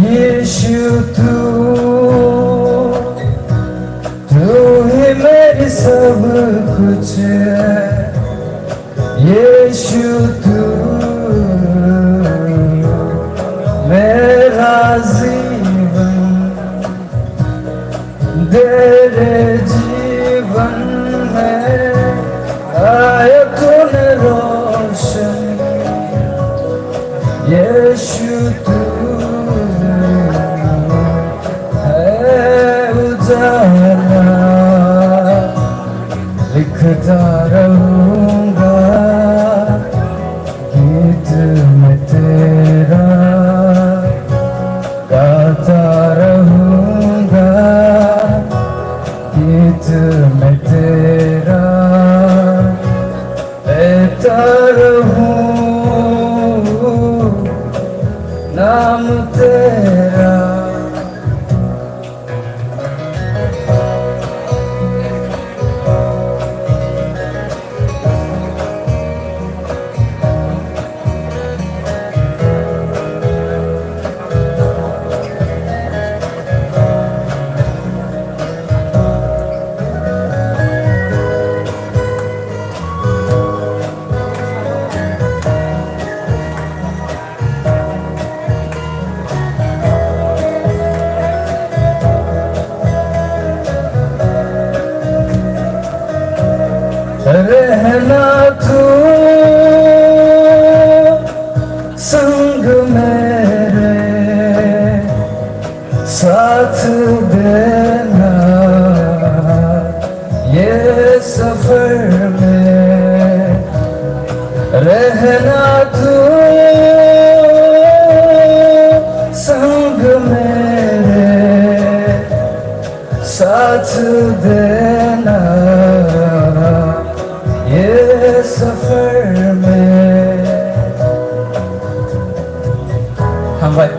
यीशु तू ही मेरी सब कुछ है। यीशु तू मेरा जीवन, तेरे जीवन में आया तूने रोशनी। यीशु तू लिखता रहूंगा गीत में तेरा, गाता रहूंगा गीत में तेरा, लेता रहूं नाम तेरा। रहना तू संग मेरे, साथ देना ये सफर में। रहना तू संग मेरे, साथ देना ये सफर में। हाँ भाई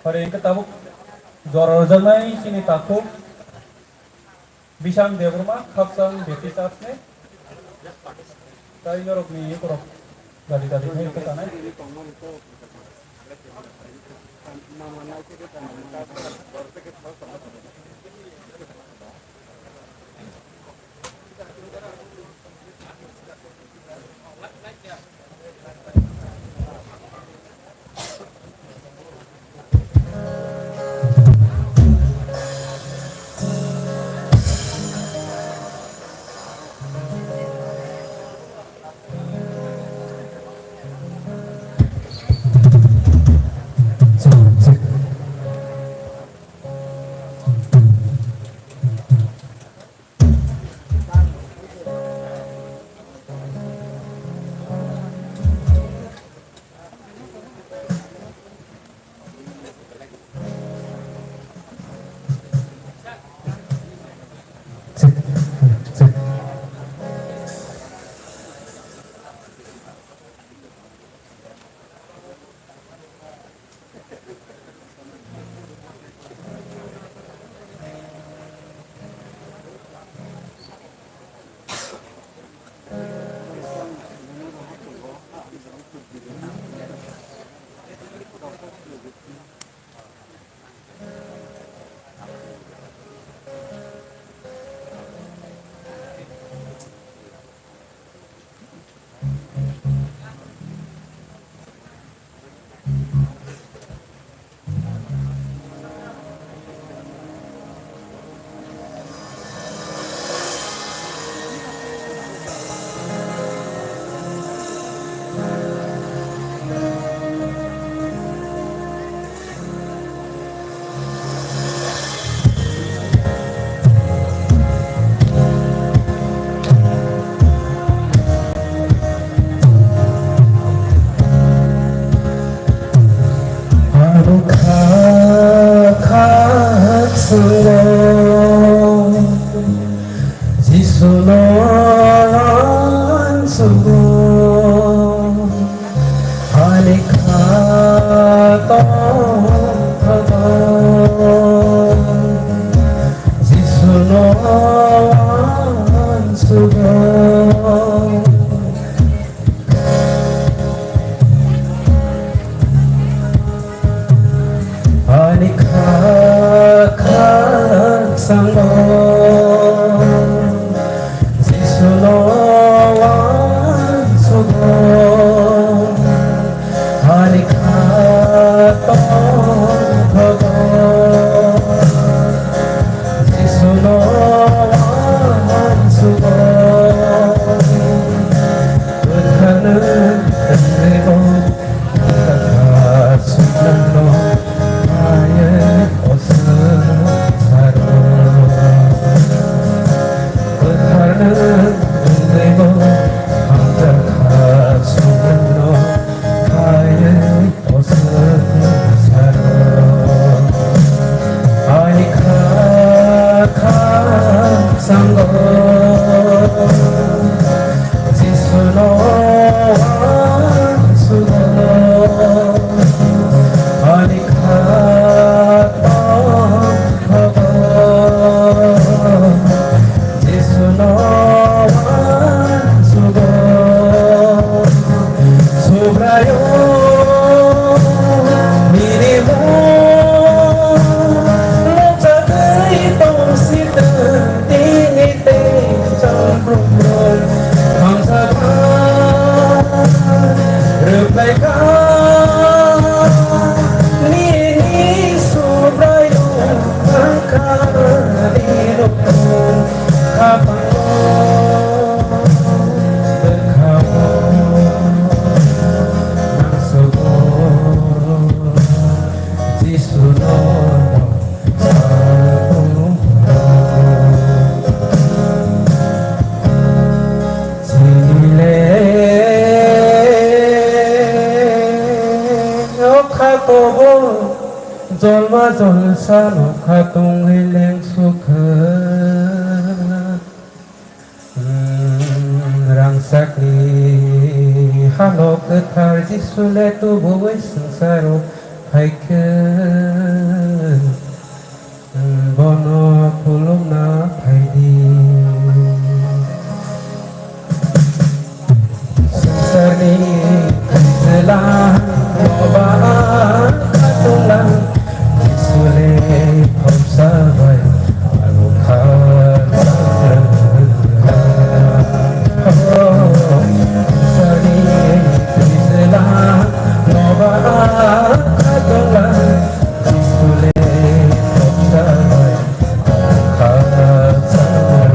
pada yang ketabuk jorojamai sini takuk bisang debruma khapsang betisasne tai yorok ni korok dari ini ketanai sugo halika tong thagong jisuno sugo halika khak sango jisuno sugo halika tong thagong jisuno sugo berhana terlebo kata sunano ayat osaro berhana terlebo kata sunano ayat osaro alika sanggo jisuno sugo alika jisuno sugo sobrayo minimo Jolma jolsa nokha tung hileng sukha rangsakni hanok thar jisule tu boi sangsaro phaikhen bono pulum na phaidi sangsarni khaisela loba katulang Sule observai alukhan sari isla nova katola sule observai alukhan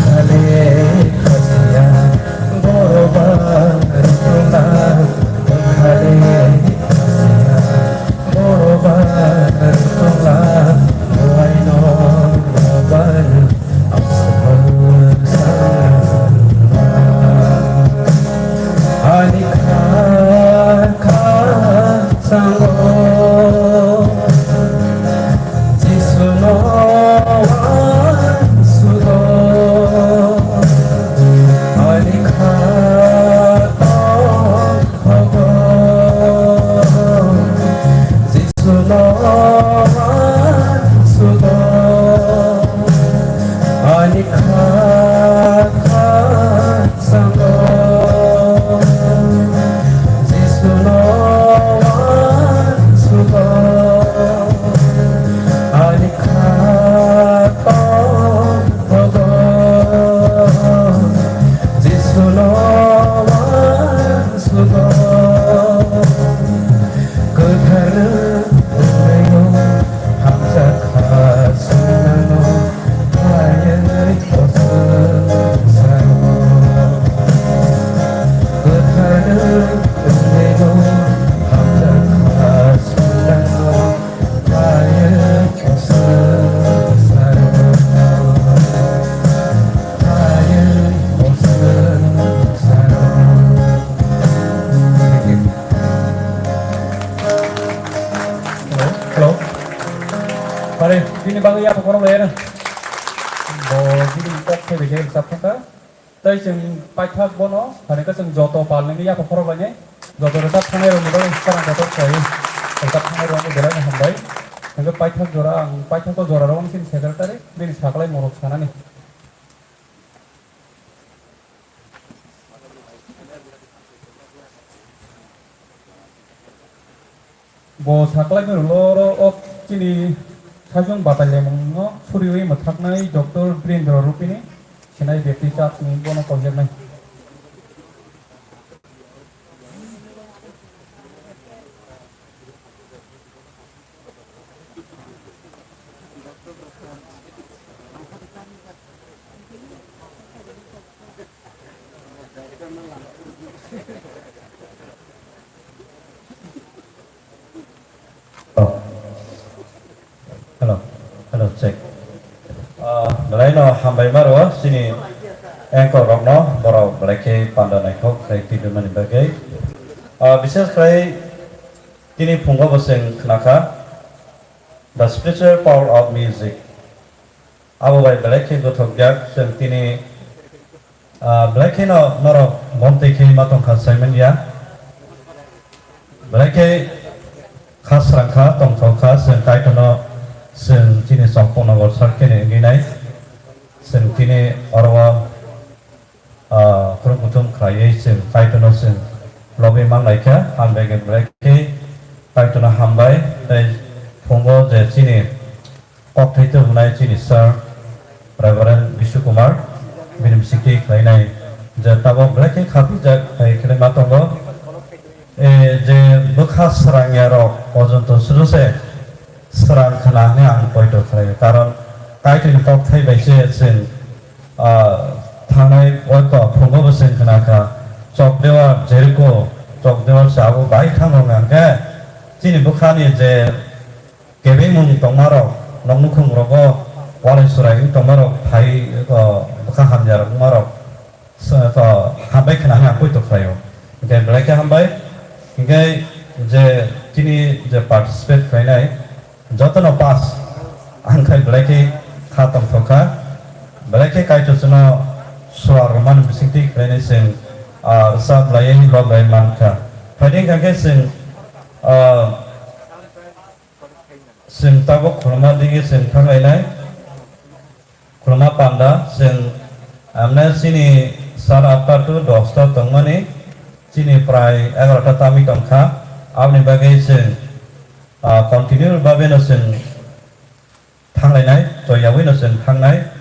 khale khasiya goroba kartula Mari, sini Bang Iya, pokoknya bayar. Mau gini kok. फैबाय जाफुका तै जों पाइथाक बनो हानेका जों जत पालनि या फरबाने जत रसा थांनाय रंगो सारा जत थायो दा थांनाय रंगो बेलाय हमबाय नोंगो पाइथाक जरा आं पाइथाक जरा रंग सिन सेक्रेटारि बिनि साखलाय मरक सानानि bo saklai mi loro ok chini sajong batalya mongno suriwi mathaknai Dr. Brindra Rupini sinai ব্যক্তি চাপ ni bono konjernai Hello, check. Dalai no hambai maro sini engkau rokno borau belaki panda naikok kai tidur mani bagai. Bisnes kai kini pungo boseng kenaka the spiritual power of music. Abo bai belaki gotok jak seng kini belaki no noro monte kini matong khasaimen ya. Belaki khas rangka tong thoka seng kai tono seng kini songkong nagor sarkene ginai seng kini orwa kurung kutum kaya seng kaitono seng lobby mang laika hambai ke breki kaitono hambai dai pongo je kini oktaito hunai kini sir Reverend Vishnu Kumar binim sikti kainai je tabo breki khapi je kai kene matongo je bukha sarangya ro ojonto suruse serang kenangnya ang poito kaya karon kaitin kok thai baise sen थांनाय अयको फुंगो बसेन खनाका चक देवा जेरको चक देवा साबो by थांगोंगा जिनि बुखानि जे केबे मुं तंमारो नंमुखुं रगो वालेसुराय तंमारो phi बुखा हामजार मारो स हाबाय खनाहा पोइतो खायो के ब्लेके हामबाय के जे जिनि जे पार्टिसिपेट खायनाय जतनो पास आंखाय ब्लेके खातम थका ब्लेके काइतोसनो Suarman bisiti kene sing resab layani log lay manka pading kake sing tabok kurma digi sing thangai nai kurma panda sing amna sini sara apa tu 10 ta tongmani sini prai 11 ta tami tongkha apni bagai sing continue babe no sing thangai nai to yawi no sing thangai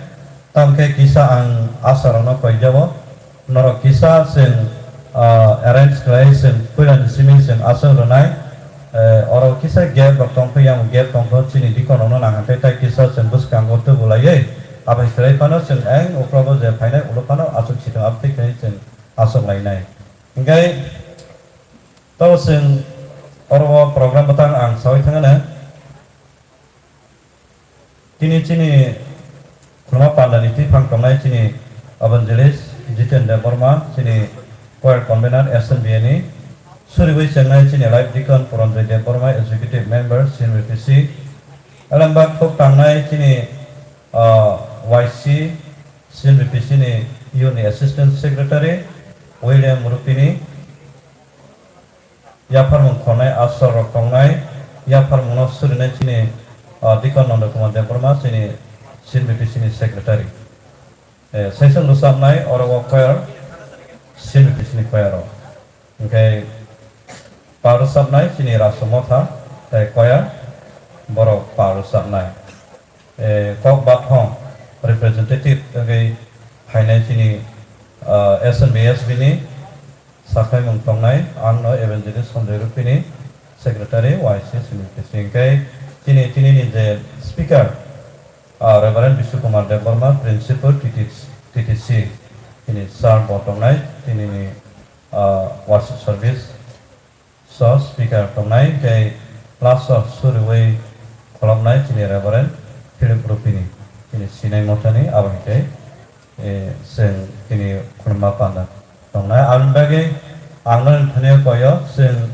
tamke kisa ang asar no koi jabo noro kisa sen arrange krai sen puran simin sen asar ronai oro kisa gap tong pe yang gap tong ko chini dikon no nang te tai kisa sen bus kang gotu bulai abai krai pano sen ang uprobo je phainai ulo pano asuk chita apte krai sen asok lai nai ngai to sen oro program batang ang soi thangana kini chini Kurma pandani ti phang tomnai chini evangelist Jitendra Burma chini choir convener SNBNI Suriwi Chengnai chini live deacon Puranjay Burma executive member CNVPC Alambak Thok Tangnai chini YC CNVPC ni Uni assistant secretary William Rupini Yapharmung Khonai Asar Rokongnai Yapharmung no Surinai chini deacon Nanda Kumar Burma chini CNVPC ni secretary session lusam nai oro choir CNVPC ni choir okay paru sab nai chini rasomotha choir boro paru sab nai kok bat hong representative okay hainai chini SNBS bini sakai mung tongnai angno evangelist Sanjay Rupini secretary YC CNVPC okay chini ni je speaker Reverend Vishnu Kumar Devarma, Principal TTC, ini Sar Bottom Night, ini Worship Service, so Speaker Bottom Night, ke Class of Suriway Column Night, ini Reverend Philip Rupini, ini Sinai Motani, abang ke, sen ini Kurma Panda, Bottom Night, abang bagi, anglan thane koyo, sen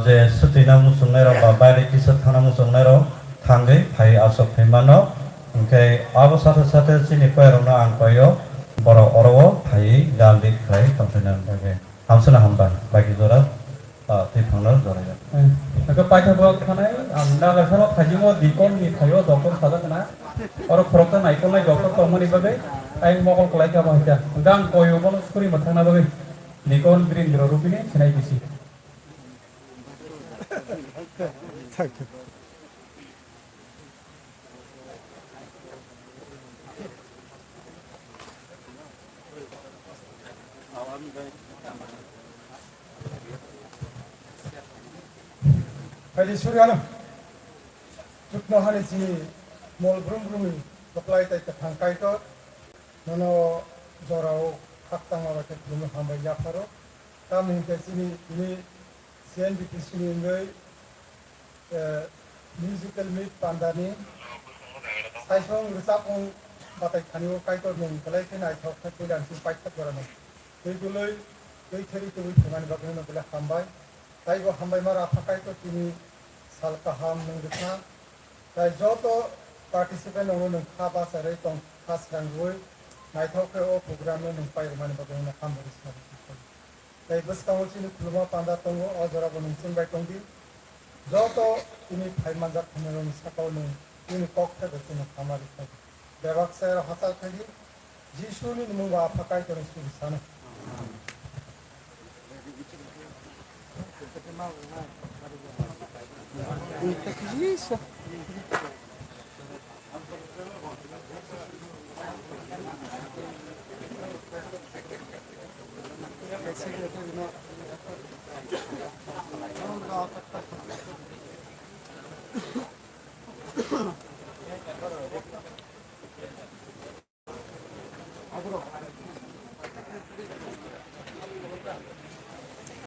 je setina musung nero, babai kisah thana musung nero, Tangge, Pai Asok Hemano, ओमफ्राय आबो साथे साथे चिनि पायरनो आं पायो बर' अरवो थायै गालि खाय container बागे हामसना हामबाय बाकी जरा दैखांना जराया नोंखौ पाइथागोआव थानाय नागासानाव थाजिमो दिकननि थायो डक्टर साजागोना अर खरकता नायखौलाय डक्टर तमनि बागै आइ मगल कलाय गाबा हिता गां कयोबन सुरि मथांना बागै दिकन ग्रीन रुबिने सिनाय बिसि Kali Suryana, Jutno Hani Sini, Mol Brum Brumi, Apply Take the Pankaito, Nono Zorao, Haktang of the Brumu Hamba Yaparo, coming the Sini, CNBT Sini, musical meet Pandani, Saison Rusapon, but I can you kite of them, collecting I thought that we and fight the government. They do like, they tell it to one of the Hambai. Taigo Hambai Mara Pakaito Tini Salkaham Nungutna, Tai Joto participant on Kaba Sareton Kasrangui, Naitoke o program and fireman of the Hambaris. Tai Buskauchin Pluma Pandatongo or Zorabon by Tondi, Joto Tini Paimanza Cameron Sakon, Tini Cocktail the Tin of Hamaris. Devaxer Hatal Kadi, Jishuni Munga Pakaito and Surisana. Isso.